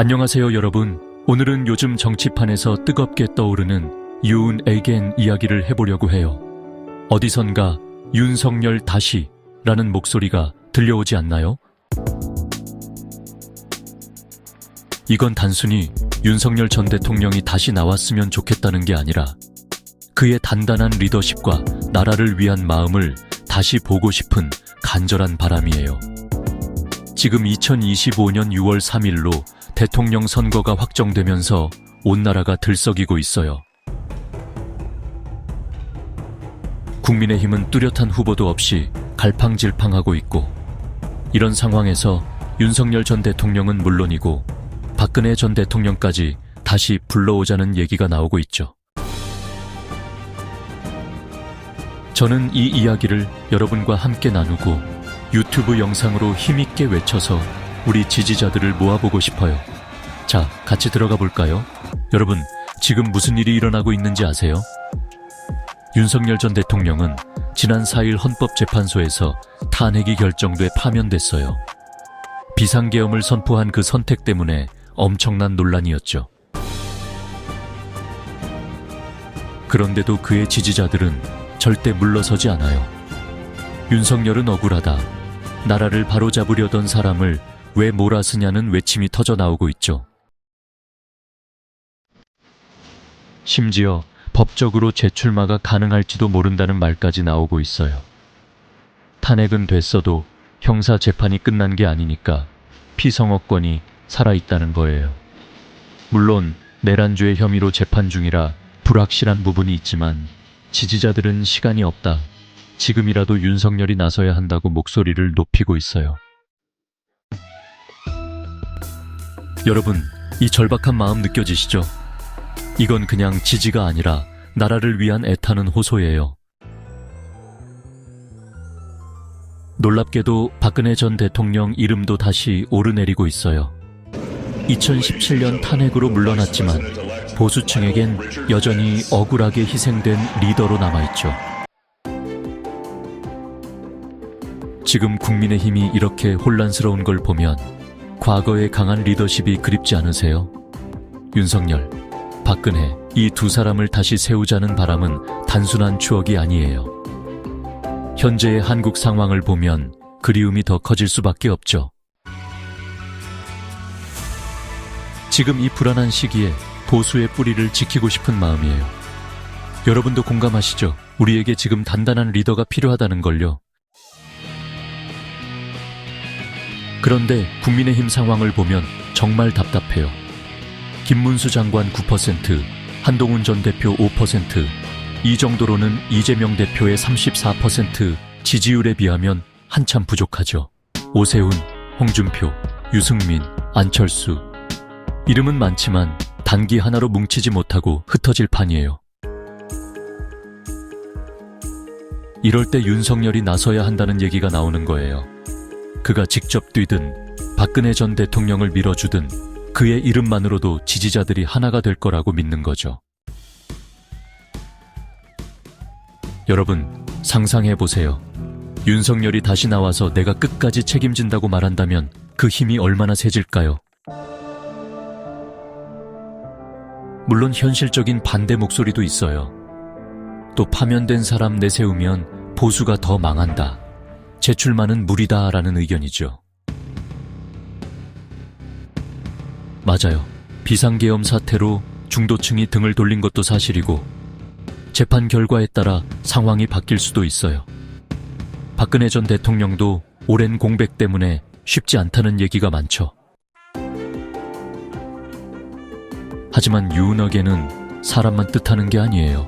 안녕하세요 여러분. 오늘은 요즘 정치판에서 뜨겁게 떠오르는 윤 에겐 이야기를 해보려고 해요. 어디선가 윤석열 다시 라는 목소리가 들려오지 않나요? 이건 단순히 윤석열 전 대통령이 다시 나왔으면 좋겠다는 게 아니라 그의 단단한 리더십과 나라를 위한 마음을 다시 보고 싶은 간절한 바람이에요. 지금 2025년 6월 3일로 대통령 선거가 확정되면서 온 나라가 들썩이고 있어요. 국민의힘은 뚜렷한 후보도 없이 갈팡질팡하고 있고, 이런 상황에서 윤석열 전 대통령은 물론이고 박근혜 전 대통령까지 다시 불러오자는 얘기가 나오고 있죠. 저는 이 이야기를 여러분과 함께 나누고 유튜브 영상으로 힘있게 외쳐서 우리 지지자들을 모아보고 싶어요. 자, 같이 들어가 볼까요? 여러분, 지금 무슨 일이 일어나고 있는지 아세요? 윤석열 전 대통령은 지난 4일 헌법재판소에서 탄핵이 결정돼 파면됐어요. 비상계엄을 선포한 그 선택 때문에 엄청난 논란이었죠. 그런데도 그의 지지자들은 절대 물러서지 않아요. 윤석열은 억울하다. 나라를 바로잡으려던 사람을 왜 몰아쓰냐는 외침이 터져 나오고 있죠. 심지어 법적으로 재출마가 가능할지도 모른다는 말까지 나오고 있어요. 탄핵은 됐어도 형사 재판이 끝난 게 아니니까 피성업권이 살아있다는 거예요. 물론 내란죄 혐의로 재판 중이라 불확실한 부분이 있지만 지지자들은 시간이 없다. 지금이라도 윤석열이 나서야 한다고 목소리를 높이고 있어요. 여러분, 이 절박한 마음 느껴지시죠? 이건 그냥 지지가 아니라 나라를 위한 애타는 호소예요. 놀랍게도 박근혜 전 대통령 이름도 다시 오르내리고 있어요. 2017년 탄핵으로 물러났지만 보수층에겐 여전히 억울하게 희생된 리더로 남아있죠. 지금 국민의힘이 이렇게 혼란스러운 걸 보면 과거의 강한 리더십이 그립지 않으세요? 윤석열, 박근혜, 이 두 사람을 다시 세우자는 바람은 단순한 추억이 아니에요. 현재의 한국 상황을 보면 그리움이 더 커질 수밖에 없죠. 지금 이 불안한 시기에 보수의 뿌리를 지키고 싶은 마음이에요. 여러분도 공감하시죠? 우리에게 지금 단단한 리더가 필요하다는 걸요. 그런데 국민의힘 상황을 보면 정말 답답해요. 김문수 장관 9%, 한동훈 전 대표 5%, 이 정도로는 이재명 대표의 34% 지지율에 비하면 한참 부족하죠. 오세훈, 홍준표, 유승민, 안철수. 이름은 많지만 단기 하나로 뭉치지 못하고 흩어질 판이에요. 이럴 때 윤석열이 나서야 한다는 얘기가 나오는 거예요. 그가 직접 뛰든 박근혜 전 대통령을 밀어주든 그의 이름만으로도 지지자들이 하나가 될 거라고 믿는 거죠. 여러분, 상상해보세요. 윤석열이 다시 나와서 내가 끝까지 책임진다고 말한다면 그 힘이 얼마나 세질까요? 물론 현실적인 반대 목소리도 있어요. 또 파면된 사람 내세우면 보수가 더 망한다. 재출마는 무리다 라는 의견이죠. 맞아요. 비상계엄 사태로 중도층이 등을 돌린 것도 사실이고 재판 결과에 따라 상황이 바뀔 수도 있어요. 박근혜 전 대통령도 오랜 공백 때문에 쉽지 않다는 얘기가 많죠. 하지만 윤석열은 사람만 뜻하는 게 아니에요.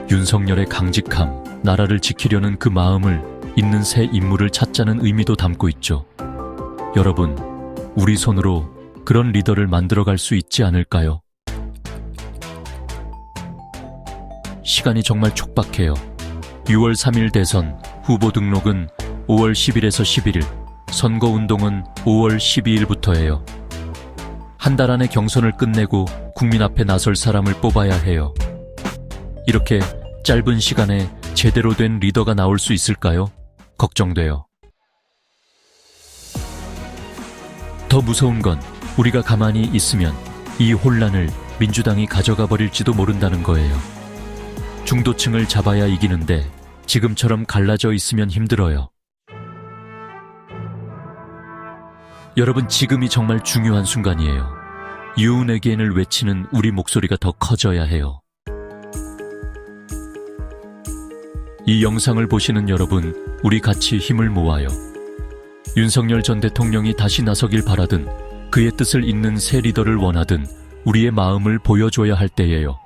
윤석열의 강직함, 나라를 지키려는 그 마음을 있는 새 인물을 찾자는 의미도 담고 있죠. 여러분, 우리 손으로 그런 리더를 만들어갈 수 있지 않을까요? 시간이 정말 촉박해요. 6월 3일 대선, 후보 등록은 5월 10일에서 11일, 선거운동은 5월 12일부터예요. 한 달 안에 경선을 끝내고 국민 앞에 나설 사람을 뽑아야 해요. 이렇게 짧은 시간에 제대로 된 리더가 나올 수 있을까요? 걱정돼요. 더 무서운 건 우리가 가만히 있으면 이 혼란을 민주당이 가져가 버릴지도 모른다는 거예요. 중도층을 잡아야 이기는데 지금처럼 갈라져 있으면 힘들어요. 여러분, 지금이 정말 중요한 순간이에요. 유은혜겐을 외치는 우리 목소리가 더 커져야 해요. 이 영상을 보시는 여러분, 우리 같이 힘을 모아요. 윤석열 전 대통령이 다시 나서길 바라든 그의 뜻을 잇는 새 리더를 원하든 우리의 마음을 보여줘야 할 때예요.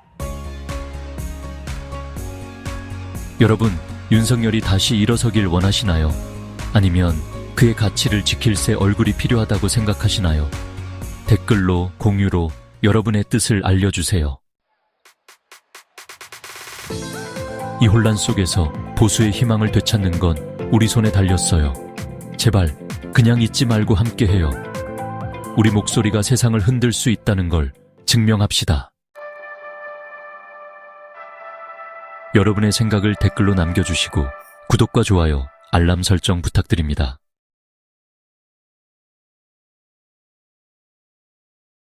여러분, 윤석열이 다시 일어서길 원하시나요? 아니면 그의 가치를 지킬 새 얼굴이 필요하다고 생각하시나요? 댓글로, 공유로 여러분의 뜻을 알려주세요. 이 혼란 속에서 보수의 희망을 되찾는 건 우리 손에 달렸어요. 제발 그냥 잊지 말고 함께해요. 우리 목소리가 세상을 흔들 수 있다는 걸 증명합시다. 여러분의 생각을 댓글로 남겨주시고 구독과 좋아요, 알람 설정 부탁드립니다.